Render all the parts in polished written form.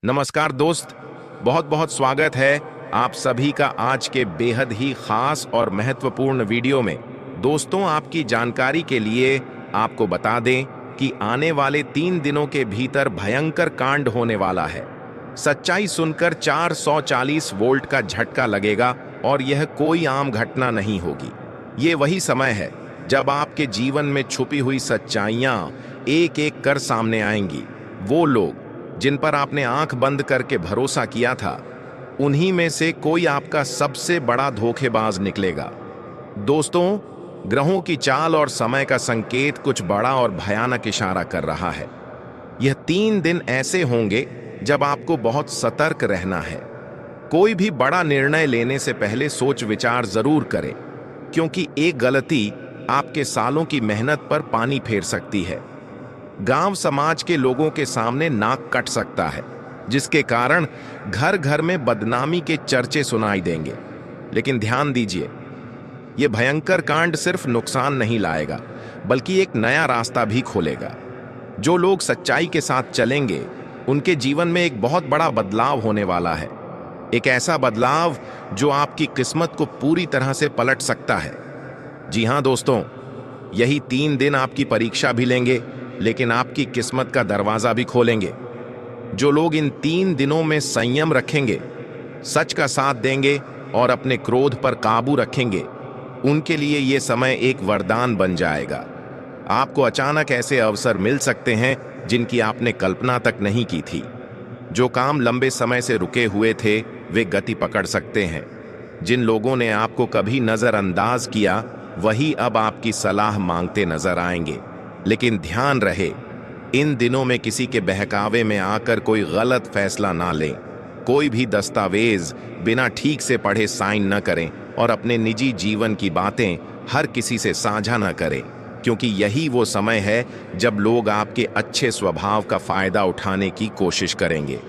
नमस्कार दोस्त, बहुत बहुत स्वागत है आप सभी का आज के बेहद ही खास और महत्वपूर्ण वीडियो में। दोस्तों, आपकी जानकारी के लिए आपको बता दें कि आने वाले 3 दिनों के भीतर भयंकर कांड होने वाला है। सच्चाई सुनकर 440 वोल्ट का झटका लगेगा और यह कोई आम घटना नहीं होगी। ये वही समय है जब आपके जीवन में छुपी हुई सच्चाइयां एक एक कर सामने आएंगी। वो लोग जिन पर आपने आंख बंद करके भरोसा किया था, उन्हीं में से कोई आपका सबसे बड़ा धोखेबाज निकलेगा। दोस्तों, ग्रहों की चाल और समय का संकेत कुछ बड़ा और भयानक इशारा कर रहा है। यह 3 दिन ऐसे होंगे जब आपको बहुत सतर्क रहना है। कोई भी बड़ा निर्णय लेने से पहले सोच विचार जरूर करें, क्योंकि एक गलती आपके सालों की मेहनत पर पानी फेर सकती है। गांव समाज के लोगों के सामने नाक कट सकता है, जिसके कारण घर घर में बदनामी के चर्चे सुनाई देंगे। लेकिन ध्यान दीजिए, यह भयंकर कांड सिर्फ नुकसान नहीं लाएगा, बल्कि एक नया रास्ता भी खोलेगा। जो लोग सच्चाई के साथ चलेंगे, उनके जीवन में एक बहुत बड़ा बदलाव होने वाला है। एक ऐसा बदलाव जो आपकी किस्मत को पूरी तरह से पलट सकता है। जी हां दोस्तों, यही 3 दिन आपकी परीक्षा भी लेंगे, लेकिन आपकी किस्मत का दरवाजा भी खोलेंगे। जो लोग इन 3 दिनों में संयम रखेंगे, सच का साथ देंगे और अपने क्रोध पर काबू रखेंगे, उनके लिए ये समय एक वरदान बन जाएगा। आपको अचानक ऐसे अवसर मिल सकते हैं जिनकी आपने कल्पना तक नहीं की थी। जो काम लंबे समय से रुके हुए थे, वे गति पकड़ सकते हैं। जिन लोगों ने आपको कभी नजरअंदाज किया, वही अब आपकी सलाह मांगते नजर आएंगे। लेकिन ध्यान रहे, इन दिनों में किसी के बहकावे में आकर कोई गलत फैसला ना लें। कोई भी दस्तावेज बिना ठीक से पढ़े साइन न करें और अपने निजी जीवन की बातें हर किसी से साझा न करें, क्योंकि यही वो समय है जब लोग आपके अच्छे स्वभाव का फायदा उठाने की कोशिश करेंगे।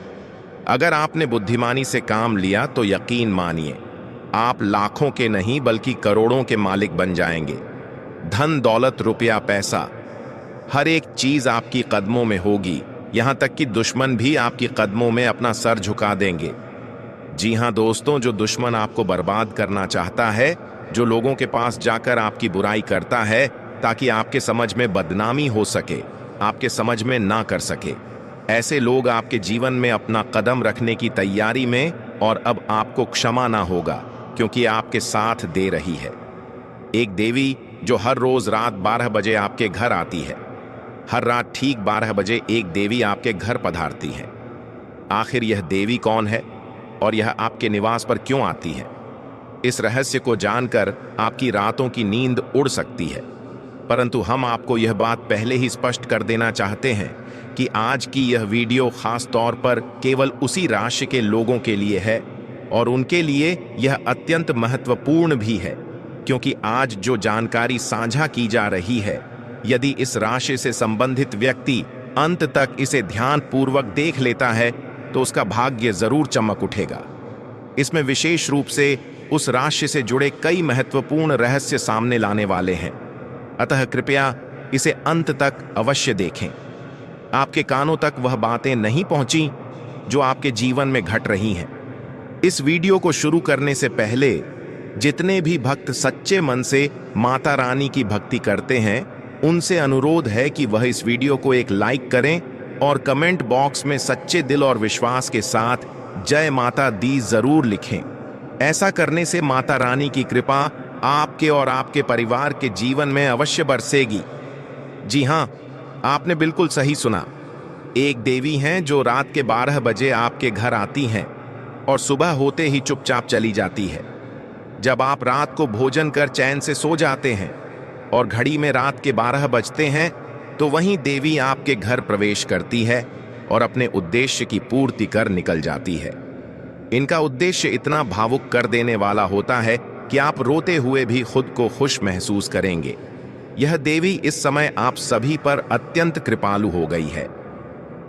अगर आपने बुद्धिमानी से काम लिया तो यकीन मानिए, आप लाखों के नहीं बल्कि करोड़ों के मालिक बन जाएंगे। धन, दौलत, रुपया, पैसा, हर एक चीज आपकी कदमों में होगी। यहां तक कि दुश्मन भी आपकी कदमों में अपना सर झुका देंगे। जी हां दोस्तों, जो दुश्मन आपको बर्बाद करना चाहता है, जो लोगों के पास जाकर आपकी बुराई करता है ताकि आपके समझ में बदनामी हो सके, आपके समझ में ना कर सके, ऐसे लोग आपके जीवन में अपना कदम रखने की तैयारी में, और अब आपको क्षमा ना होगा, क्योंकि आपके साथ दे रही है एक देवी जो हर रोज रात 12 बजे आपके घर आती है। हर रात ठीक 12 बजे एक देवी आपके घर पधारती है। आखिर यह देवी कौन है और यह आपके निवास पर क्यों आती है? इस रहस्य को जानकर आपकी रातों की नींद उड़ सकती है। परंतु हम आपको यह बात पहले ही स्पष्ट कर देना चाहते हैं कि आज की यह वीडियो खास तौर पर केवल उसी राशि के लोगों के लिए है, और उनके लिए यह अत्यंत महत्वपूर्ण भी है, क्योंकि आज जो जानकारी साझा की जा रही है, यदि इस राशि से संबंधित व्यक्ति अंत तक इसे ध्यानपूर्वक देख लेता है तो उसका भाग्य जरूर चमक उठेगा। इसमें विशेष रूप से उस राशि से जुड़े कई महत्वपूर्ण रहस्य सामने लाने वाले हैं। अतः कृपया इसे अंत तक अवश्य देखें। आपके कानों तक वह बातें नहीं पहुंची जो आपके जीवन में घट रही हैं। इस वीडियो को शुरू करने से पहले जितने भी भक्त सच्चे मन से माता रानी की भक्ति करते हैं, उनसे अनुरोध है कि वह इस वीडियो को एक लाइक करें और कमेंट बॉक्स में सच्चे दिल और विश्वास के साथ जय माता दी जरूर लिखें। ऐसा करने से माता रानी की कृपा आपके और आपके परिवार के जीवन में अवश्य बरसेगी। जी हां, आपने बिल्कुल सही सुना। एक देवी हैं जो रात के 12 बजे आपके घर आती हैं और सुबह होते ही चुपचाप चली जाती है। जब आप रात को भोजन कर चैन से सो जाते हैं और घड़ी में रात के 12 बजते हैं, तो वहीं देवी आपके घर प्रवेश करती है और अपने उद्देश्य की पूर्ति कर निकल जाती है। इनका उद्देश्य इतना भावुक कर देने वाला होता है कि आप रोते हुए भी खुद को खुश महसूस करेंगे। यह देवी इस समय आप सभी पर अत्यंत कृपालु हो गई है।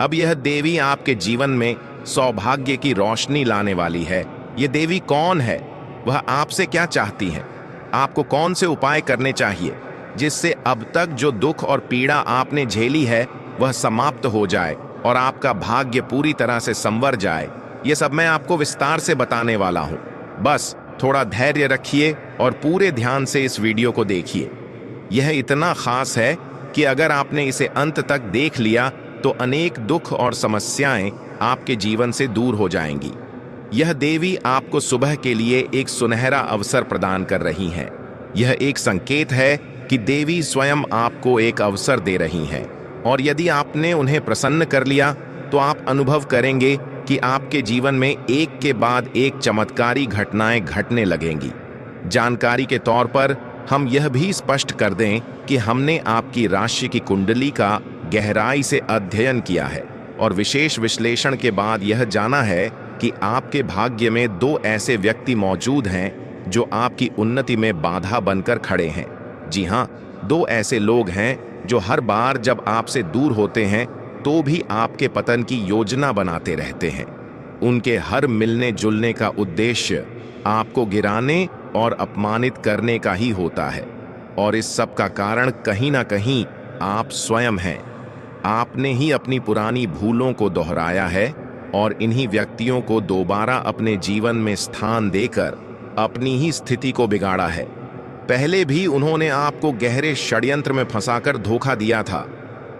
अब यह देवी आपके जीवन में सौभाग्य की रोशनी लाने वाली है। यह देवी कौन है? वह आपसे क्या चाहती है? आपको कौन से उपाय करने चाहिए जिससे अब तक जो दुख और पीड़ा आपने झेली है वह समाप्त हो जाए और आपका भाग्य पूरी तरह से संवर जाए, ये सब मैं आपको विस्तार से बताने वाला हूं। बस थोड़ा धैर्य रखिए और पूरे ध्यान से इस वीडियो को देखिए। यह इतना खास है कि अगर आपने इसे अंत तक देख लिया तो अनेक दुख और समस्याएं आपके जीवन से दूर हो जाएंगी। यह देवी आपको सुबह के लिए एक सुनहरा अवसर प्रदान कर रही हैं। यह एक संकेत है कि देवी स्वयं आपको एक अवसर दे रही हैं, और यदि आपने उन्हें प्रसन्न कर लिया तो आप अनुभव करेंगे कि आपके जीवन में एक के बाद एक चमत्कारी घटनाएं घटने लगेंगी। जानकारी के तौर पर हम यह भी स्पष्ट कर दें कि हमने आपकी राशि की कुंडली का गहराई से अध्ययन किया है और विशेष विश्लेषण के बाद यह जाना है कि आपके भाग्य में 2 ऐसे व्यक्ति मौजूद हैं जो आपकी उन्नति में बाधा बनकर खड़े हैं। जी हाँ, 2 ऐसे लोग हैं जो हर बार जब आपसे दूर होते हैं तो भी आपके पतन की योजना बनाते रहते हैं। उनके हर मिलने जुलने का उद्देश्य आपको गिराने और अपमानित करने का ही होता है, और इस सब का कारण कहीं ना कहीं आप स्वयं हैं। आपने ही अपनी पुरानी भूलों को दोहराया है और इन्हीं व्यक्तियों को दोबारा अपने जीवन में स्थान देकर अपनी ही स्थिति को बिगाड़ा है। पहले भी उन्होंने आपको गहरे षड्यंत्र में फंसाकर धोखा दिया था,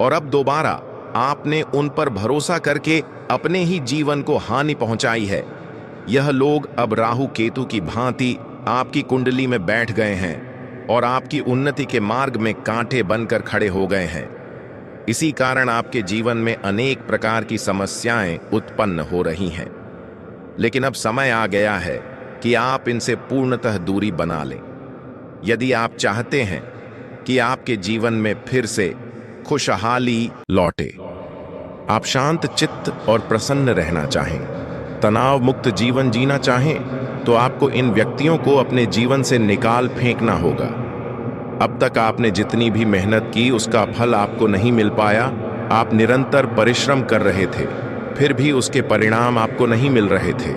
और अब दोबारा आपने उन पर भरोसा करके अपने ही जीवन को हानि पहुंचाई है। यह लोग अब राहु केतु की भांति आपकी कुंडली में बैठ गए हैं और आपकी उन्नति के मार्ग में कांटे बनकर खड़े हो गए हैं। इसी कारण आपके जीवन में अनेक प्रकार की समस्याएं उत्पन्न हो रही हैं। लेकिन अब समय आ गया है कि आप इनसे पूर्णतः दूरी बना लें। यदि आप चाहते हैं कि आपके जीवन में फिर से खुशहाली लौटे, आप शांत चित्त और प्रसन्न रहना चाहें, तनाव मुक्त जीवन जीना चाहें, तो आपको इन व्यक्तियों को अपने जीवन से निकाल फेंकना होगा। अब तक आपने जितनी भी मेहनत की उसका फल आपको नहीं मिल पाया। आप निरंतर परिश्रम कर रहे थे, फिर भी उसके परिणाम आपको नहीं मिल रहे थे।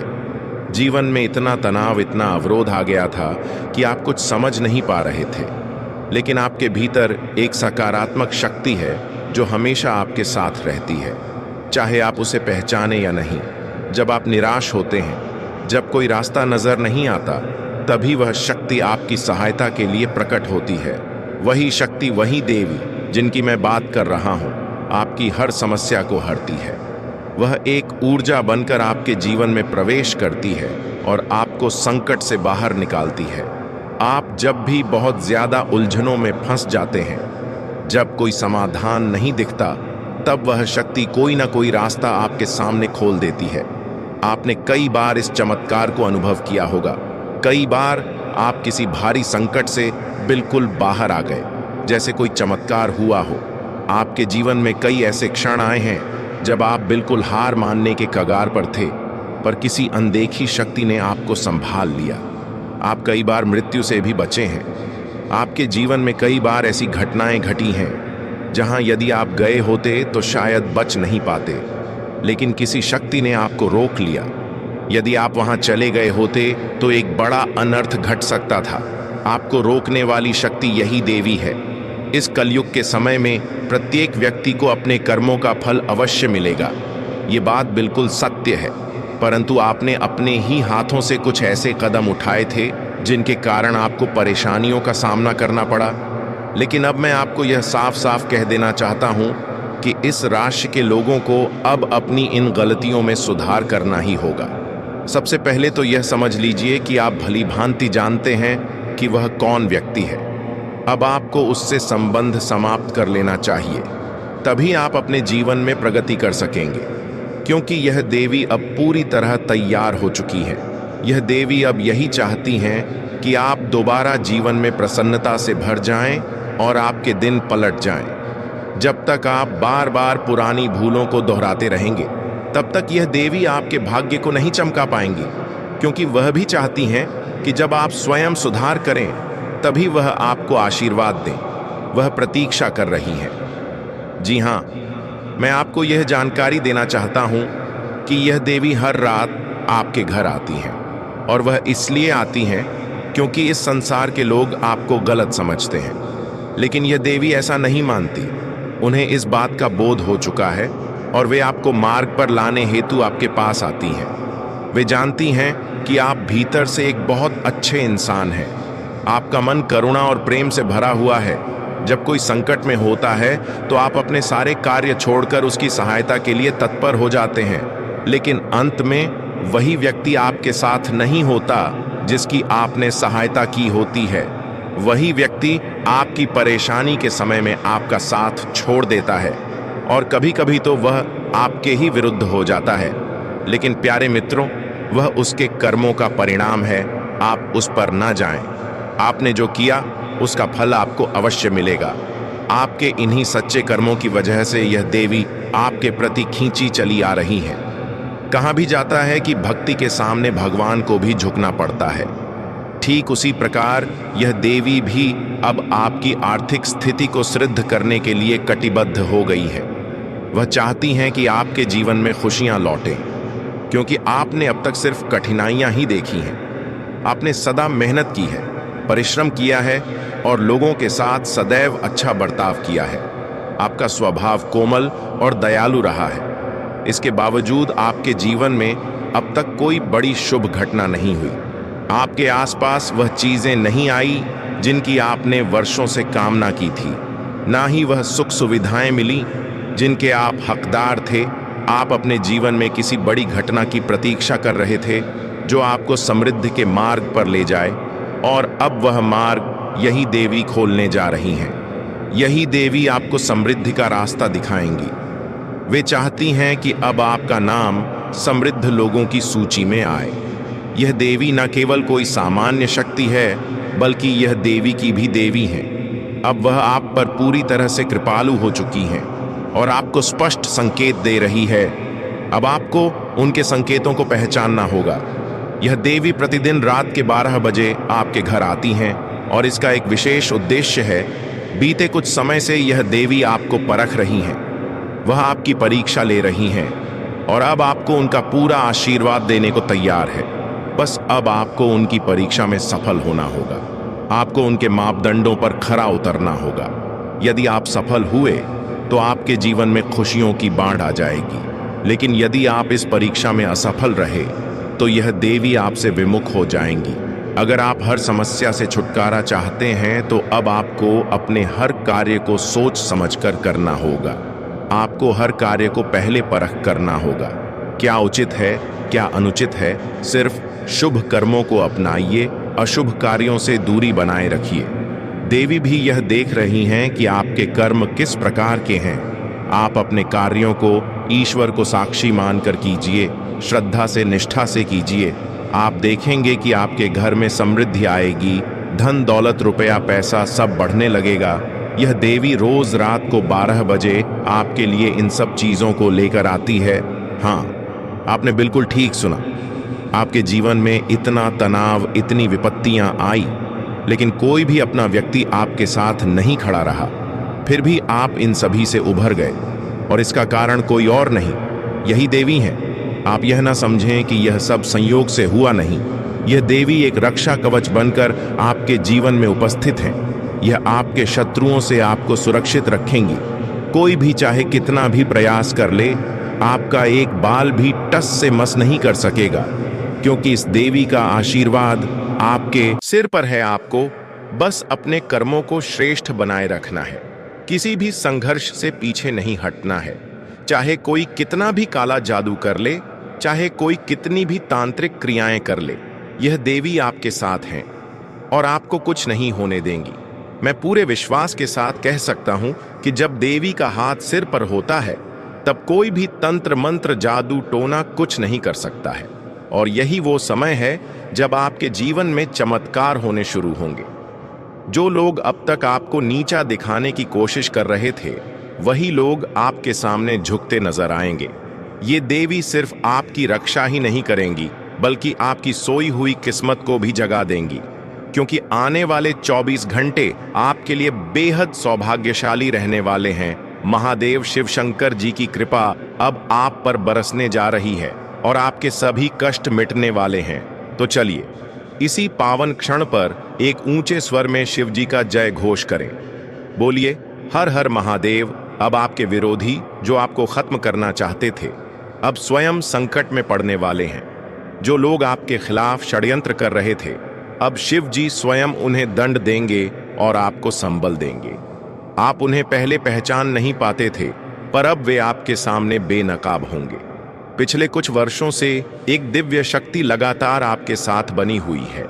जीवन में इतना तनाव, इतना अवरोध आ गया था कि आप कुछ समझ नहीं पा रहे थे। लेकिन आपके भीतर एक सकारात्मक शक्ति है जो हमेशा आपके साथ रहती है, चाहे आप उसे पहचाने या नहीं। जब आप निराश होते हैं, जब कोई रास्ता नजर नहीं आता, तभी वह शक्ति आपकी सहायता के लिए प्रकट होती है। वही शक्ति, वही देवी जिनकी मैं बात कर रहा हूं, आपकी हर समस्या को हरती है। वह एक ऊर्जा बनकर आपके जीवन में प्रवेश करती है और आपको संकट से बाहर निकालती है। आप जब भी बहुत ज्यादा उलझनों में फंस जाते हैं, जब कोई समाधान नहीं दिखता, तब वह शक्ति कोई ना कोई रास्ता आपके सामने खोल देती है। आपने कई बार इस चमत्कार को अनुभव किया होगा। कई बार आप किसी भारी संकट से बिल्कुल बाहर आ गए, जैसे कोई चमत्कार हुआ हो। आपके जीवन में कई ऐसे क्षण आए हैं जब आप बिल्कुल हार मानने के कगार पर थे, पर किसी अनदेखी शक्ति ने आपको संभाल लिया। आप कई बार मृत्यु से भी बचे हैं। आपके जीवन में कई बार ऐसी घटनाएं घटी हैं जहां यदि आप गए होते तो शायद बच नहीं पाते, लेकिन किसी शक्ति ने आपको रोक लिया। यदि आप वहां चले गए होते तो एक बड़ा अनर्थ घट सकता था। आपको रोकने वाली शक्ति यही देवी है। इस कलयुग के समय में प्रत्येक व्यक्ति को अपने कर्मों का फल अवश्य मिलेगा, ये बात बिल्कुल सत्य है। परंतु आपने अपने ही हाथों से कुछ ऐसे कदम उठाए थे जिनके कारण आपको परेशानियों का सामना करना पड़ा। लेकिन अब मैं आपको यह साफ साफ कह देना चाहता हूं कि इस राशि के लोगों को अब अपनी इन गलतियों में सुधार करना ही होगा। सबसे पहले तो यह समझ लीजिए कि आप भली भांति जानते हैं कि वह कौन व्यक्ति है। अब आपको उससे संबंध समाप्त कर लेना चाहिए, तभी आप अपने जीवन में प्रगति कर सकेंगे, क्योंकि यह देवी अब पूरी तरह तैयार हो चुकी है। यह देवी अब यही चाहती हैं कि आप दोबारा जीवन में प्रसन्नता से भर जाएं और आपके दिन पलट जाएं। जब तक आप बार बार पुरानी भूलों को दोहराते रहेंगे, तब तक यह देवी आपके भाग्य को नहीं चमका पाएंगी, क्योंकि वह भी चाहती हैं कि जब आप स्वयं सुधार करें तभी वह आपको आशीर्वाद दें। वह प्रतीक्षा कर रही हैं। जी हाँ, मैं आपको यह जानकारी देना चाहता हूं कि यह देवी हर रात आपके घर आती हैं, और वह इसलिए आती हैं क्योंकि इस संसार के लोग आपको गलत समझते हैं। लेकिन यह देवी ऐसा नहीं मानती। उन्हें इस बात का बोध हो चुका है और वे आपको मार्ग पर लाने हेतु आपके पास आती हैं। वे जानती हैं कि आप भीतर से एक बहुत अच्छे इंसान हैं। आपका मन करुणा और प्रेम से भरा हुआ है। जब कोई संकट में होता है तो आप अपने सारे कार्य छोड़कर उसकी सहायता के लिए तत्पर हो जाते हैं, लेकिन अंत में वही व्यक्ति आपके साथ नहीं होता जिसकी आपने सहायता की होती है। वही व्यक्ति आपकी परेशानी के समय में आपका साथ छोड़ देता है और कभी-कभी तो वह आपके ही विरुद्ध हो जाता है। लेकिन प्यारे मित्रों, वह उसके कर्मों का परिणाम है। आप उस पर ना जाएं। आपने जो किया उसका फल आपको अवश्य मिलेगा। आपके इन्हीं सच्चे कर्मों की वजह से यह देवी आपके प्रति खींची चली आ रही है। कहा भी जाता है कि भक्ति के सामने भगवान को भी झुकना पड़ता है। ठीक उसी प्रकार यह देवी भी अब आपकी आर्थिक स्थिति को सुदृढ़ करने के लिए कटिबद्ध हो गई है। वह चाहती हैं कि आपके जीवन में खुशियां लौटें, क्योंकि आपने अब तक सिर्फ कठिनाइयां ही देखी हैं। आपने सदा मेहनत की है, परिश्रम किया है और लोगों के साथ सदैव अच्छा बर्ताव किया है। आपका स्वभाव कोमल और दयालु रहा है। इसके बावजूद आपके जीवन में अब तक कोई बड़ी शुभ घटना नहीं हुई। आपके आसपास वह चीजें नहीं आई जिनकी आपने वर्षों से कामना की थी। ना ही वह सुख सुविधाएं मिली जिनके आप हकदार थे। आप अपने जीवन में किसी बड़ी घटना की प्रतीक्षा कर रहे थे जो आपको समृद्धि के मार्ग पर ले जाए, और अब वह मार्ग यही देवी खोलने जा रही हैं। यही देवी आपको समृद्धि का रास्ता दिखाएंगी। वे चाहती हैं कि अब आपका नाम समृद्ध लोगों की सूची में आए। यह देवी न केवल कोई सामान्य शक्ति है, बल्कि यह देवी की भी देवी है। अब वह आप पर पूरी तरह से कृपालु हो चुकी हैं और आपको स्पष्ट संकेत दे रही है। अब आपको उनके संकेतों को पहचानना होगा। यह देवी प्रतिदिन रात के 12 बजे आपके घर आती हैं और इसका एक विशेष उद्देश्य है। बीते कुछ समय से यह देवी आपको परख रही हैं। वह आपकी परीक्षा ले रही हैं और अब आपको उनका पूरा आशीर्वाद देने को तैयार है। बस अब आपको उनकी परीक्षा में सफल होना होगा। आपको उनके मापदंडों पर खरा उतरना होगा। यदि आप सफल हुए तो आपके जीवन में खुशियों की बाढ़ आ जाएगी, लेकिन यदि आप इस परीक्षा में असफल रहे तो यह देवी आपसे विमुख हो जाएंगी। अगर आप हर समस्या से छुटकारा चाहते हैं तो अब आपको अपने हर कार्य को सोच समझकर करना होगा। आपको हर कार्य को पहले परख करना होगा। क्या उचित है, क्या अनुचित है। सिर्फ शुभ कर्मों को अपनाइए, अशुभ कार्यों से दूरी बनाए रखिए। देवी भी यह देख रही हैं कि आपके कर्म किस प्रकार के हैं। आप अपने कार्यों को ईश्वर को साक्षी मानकर कीजिए, श्रद्धा से, निष्ठा से कीजिए। आप देखेंगे कि आपके घर में समृद्धि आएगी, धन दौलत रुपया पैसा सब बढ़ने लगेगा। यह देवी रोज रात को 12 बजे आपके लिए इन सब चीजों को लेकर आती है। हाँ, आपने बिल्कुल ठीक सुना। आपके जीवन में इतना तनाव, इतनी विपत्तियां आई, लेकिन कोई भी अपना व्यक्ति आपके साथ नहीं खड़ा रहा। फिर भी आप इन सभी से उभर गए, और इसका कारण कोई और नहीं, यही देवी हैं। आप यह ना समझें कि यह सब संयोग से हुआ नहीं। यह देवी एक रक्षा कवच बनकर आपके जीवन में उपस्थित है। यह आपके शत्रुओं से आपको सुरक्षित रखेंगी। कोई भी चाहे कितना भी प्रयास कर ले, आपका एक बाल भी टस से मस नहीं कर सकेगा, क्योंकि इस देवी का आशीर्वाद आपके सिर पर है। आपको बस अपने कर्मों को श्रेष्ठ बनाए रखना है। किसी भी संघर्ष से पीछे नहीं हटना है। चाहे कोई कितना भी काला जादू कर ले, चाहे कोई कितनी भी तांत्रिक क्रियाएं कर ले, यह देवी आपके साथ हैं और आपको कुछ नहीं होने देंगी। मैं पूरे विश्वास के साथ कह सकता हूं कि जब देवी का हाथ सिर पर होता है, तब कोई भी तंत्र मंत्र, जादू टोना कुछ नहीं कर सकता है। और यही वो समय है जब आपके जीवन में चमत्कार होने शुरू होंगे। जो लोग अब तक आपको नीचा दिखाने की कोशिश कर रहे थे, वही लोग आपके सामने झुकते नजर आएंगे। ये देवी सिर्फ आपकी रक्षा ही नहीं करेंगी, बल्कि आपकी सोई हुई किस्मत को भी जगा देंगी, क्योंकि आने वाले 24 घंटे आपके लिए बेहद सौभाग्यशाली रहने वाले हैं। महादेव शिव शंकर जी की कृपा अब आप पर बरसने जा रही है और आपके सभी कष्ट मिटने वाले हैं। तो चलिए इसी पावन क्षण पर एक ऊंचे स्वर में शिव जी का जय घोष करें। बोलिए, हर हर महादेव, अब आपके विरोधी जो आपको खत्म करना चाहते थे, अब स्वयं संकट में पड़ने वाले हैं। जो लोग आपके खिलाफ षड्यंत्र कर रहे थे, अब शिव जी स्वयं उन्हें दंड देंगे और आपको संबल देंगे। आप उन्हें पहले पहचान नहीं पाते थे, पर अब वे आपके सामने बेनकाब होंगे। पिछले कुछ वर्षों से एक दिव्य शक्ति लगातार आपके साथ बनी हुई है।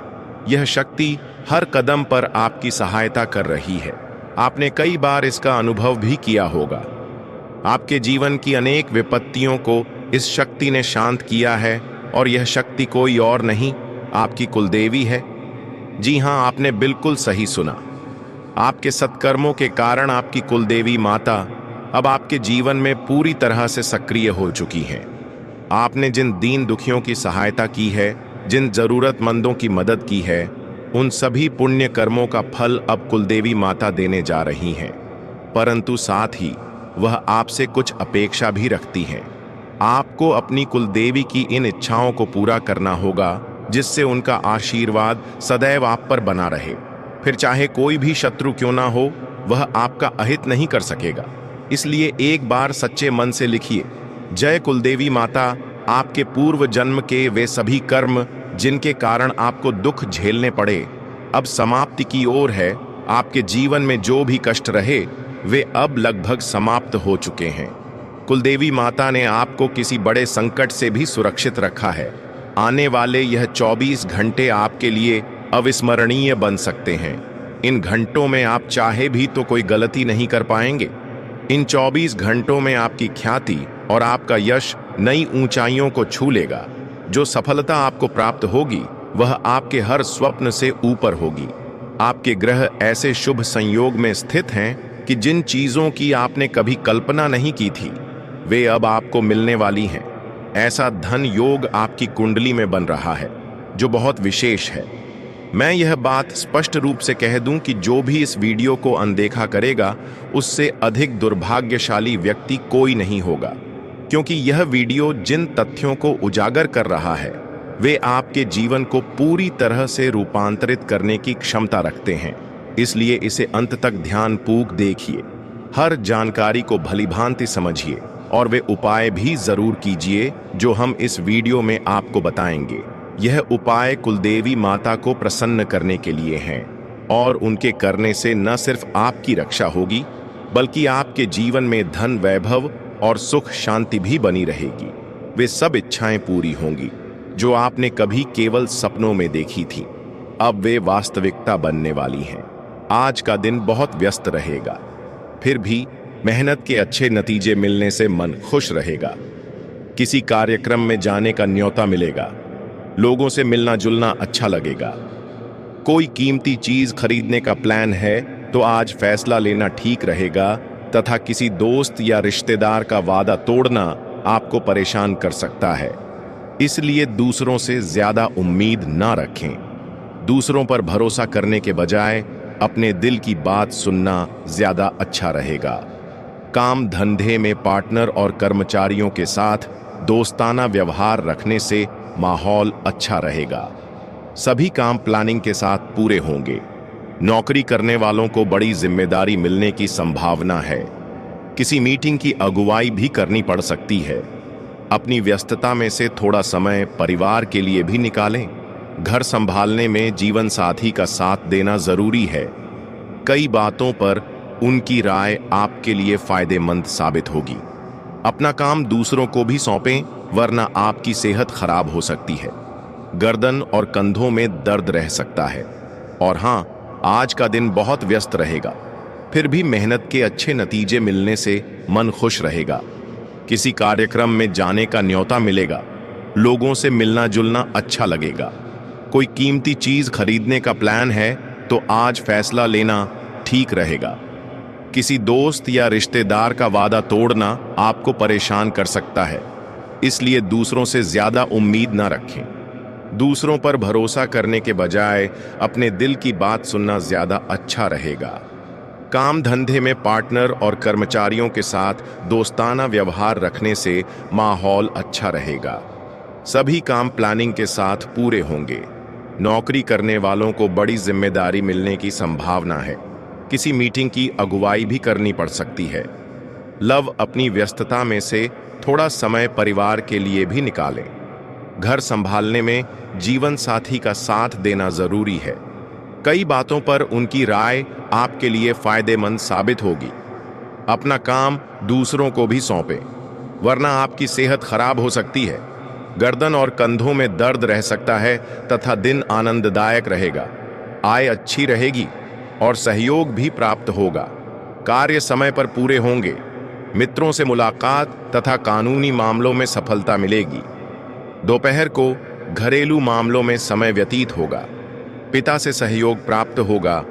यह शक्ति हर कदम पर आपकी सहायता कर रही है। आपने कई बार इसका अनुभव भी किया होगा। आपके जीवन की अनेक विपत्तियों को इस शक्ति ने शांत किया है, और यह शक्ति कोई और नहीं, आपकी कुलदेवी है। जी हां, आपने बिल्कुल सही सुना। आपके सत्कर्मों के कारण आपकी कुलदेवी माता अब आपके जीवन में पूरी तरह से सक्रिय हो चुकी हैं। आपने जिन दीन दुखियों की सहायता की है, जिन जरूरतमंदों की मदद की है, उन सभी पुण्य कर्मों का फल अब कुलदेवी माता देने जा रही हैं। परंतु साथ ही वह आपसे कुछ अपेक्षा भी रखती हैं। आपको अपनी कुलदेवी की इन इच्छाओं को पूरा करना होगा, जिससे उनका आशीर्वाद सदैव आप पर बना रहे। फिर चाहे कोई भी शत्रु क्यों ना हो, वह आपका अहित नहीं कर सकेगा। इसलिए एक बार सच्चे मन से लिखिए, जय कुलदेवी माता। आपके पूर्व जन्म के वे सभी कर्म जिनके कारण आपको दुख झेलने पड़े, अब समाप्ति की ओर है। आपके जीवन में जो भी कष्ट रहे, वे अब लगभग समाप्त हो चुके हैं। कुलदेवी माता ने आपको किसी बड़े संकट से भी सुरक्षित रखा है। आने वाले यह 24 घंटे आपके लिए अविस्मरणीय बन सकते हैं। इन घंटों में आप चाहे भी तो कोई गलती नहीं कर पाएंगे। इन 24 घंटों में आपकी ख्याति और आपका यश नई ऊंचाइयों को छू लेगा। जो सफलता आपको प्राप्त होगी, वह आपके हर स्वप्न से ऊपर होगी। आपके ग्रह ऐसे शुभ संयोग में स्थित हैं कि जिन चीजों की आपने कभी कल्पना नहीं की थी, वे अब आपको मिलने वाली हैं। ऐसा धन योग आपकी कुंडली में बन रहा है, जो बहुत विशेष है। मैं यह बात स्पष्ट रूप से कह दूं कि जो भी इस वीडियो को अनदेखा करेगा, उससे अधिक दुर्भाग्यशाली व्यक्ति कोई नहीं होगा, क्योंकि यह वीडियो जिन तथ्यों को उजागर कर रहा है, वे आपके जीवन को पूरी तरह से रूपांतरित करने की क्षमता रखते हैं। इसलिए इसे अंत तक ध्यानपूर्वक देखिए, हर जानकारी को भलीभांति समझिए और वे उपाय भी जरूर कीजिए जो हम इस वीडियो में आपको बताएंगे। यह उपाय कुलदेवी माता को प्रसन्न करने के लिए हैं, और उनके करने से न सिर्फ आपकी रक्षा होगी, बल्कि आपके जीवन में धन, वैभव और सुख शांति भी बनी रहेगी। वे सब इच्छाएं पूरी होंगी जो आपने कभी केवल सपनों में देखी थीं, अब वे वास्तविकता बनने वाली हैं। आज का दिन बहुत व्यस्त रहेगा, फिर भी मेहनत के अच्छे नतीजे मिलने से मन खुश रहेगा। किसी कार्यक्रम में जाने का न्योता मिलेगा, लोगों से मिलना जुलना अच्छा लगेगा। कोई कीमती चीज खरीदने का प्लान है तो आज फैसला लेना ठीक रहेगा, तथा किसी दोस्त या रिश्तेदार का वादा तोड़ना आपको परेशान कर सकता है। इसलिए दूसरों से ज्यादा उम्मीद ना रखें। दूसरों पर भरोसा करने के बजाय अपने दिल की बात सुनना ज्यादा अच्छा रहेगा। काम धंधे में पार्टनर और कर्मचारियों के साथ दोस्ताना व्यवहार रखने से माहौल अच्छा रहेगा। सभी काम प्लानिंग के साथ पूरे होंगे। नौकरी करने वालों को बड़ी जिम्मेदारी मिलने की संभावना है। किसी मीटिंग की अगुवाई भी करनी पड़ सकती है। अपनी व्यस्तता में से थोड़ा समय परिवार के लिए भी निकालें। घर संभालने में जीवन साथी का साथ देना जरूरी है। कई बातों पर उनकी राय आपके लिए फायदेमंद साबित होगी। अपना काम दूसरों को भी सौंपें, वरना आपकी सेहत खराब हो सकती है। गर्दन और कंधों में दर्द रह सकता है। और हां, आज का दिन बहुत व्यस्त रहेगा, फिर भी मेहनत के अच्छे नतीजे मिलने से मन खुश रहेगा। किसी कार्यक्रम में जाने का न्योता मिलेगा, लोगों से मिलना जुलना अच्छा लगेगा। कोई कीमती चीज खरीदने का प्लान है तो आज फैसला लेना ठीक रहेगा। किसी दोस्त या रिश्तेदार का वादा तोड़ना आपको परेशान कर सकता है, इसलिए दूसरों से ज्यादा उम्मीद ना रखें। दूसरों पर भरोसा करने के बजाय अपने दिल की बात सुनना ज्यादा अच्छा रहेगा। काम धंधे में पार्टनर और कर्मचारियों के साथ दोस्ताना व्यवहार रखने से माहौल अच्छा रहेगा। सभी काम प्लानिंग के साथ पूरे होंगे। नौकरी करने वालों को बड़ी जिम्मेदारी मिलने की संभावना है। किसी मीटिंग की अगुवाई भी करनी पड़ सकती है। लव अपनी व्यस्तता में से थोड़ा समय परिवार के लिए भी निकालें। घर संभालने में जीवन साथी का साथ देना जरूरी है। कई बातों पर उनकी राय आपके लिए फायदेमंद साबित होगी। अपना काम दूसरों को भी सौंपें, वरना आपकी सेहत खराब हो सकती है। गर्दन और कंधों में दर्द रह सकता है तथा दिन आनंददायक रहेगा। आय अच्छी रहेगी और सहयोग भी प्राप्त होगा। कार्य समय पर पूरे होंगे। मित्रों से मुलाकात तथा कानूनी मामलों में सफलता मिलेगी। दोपहर को घरेलू मामलों में समय व्यतीत होगा। पिता से सहयोग प्राप्त होगा।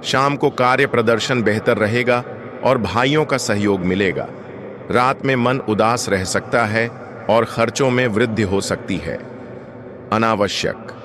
शाम को कार्य प्रदर्शन बेहतर रहेगा और भाइयों का सहयोग मिलेगा। रात में मन उदास रह सकता है और खर्चों में वृद्धि हो सकती है। अनावश्यक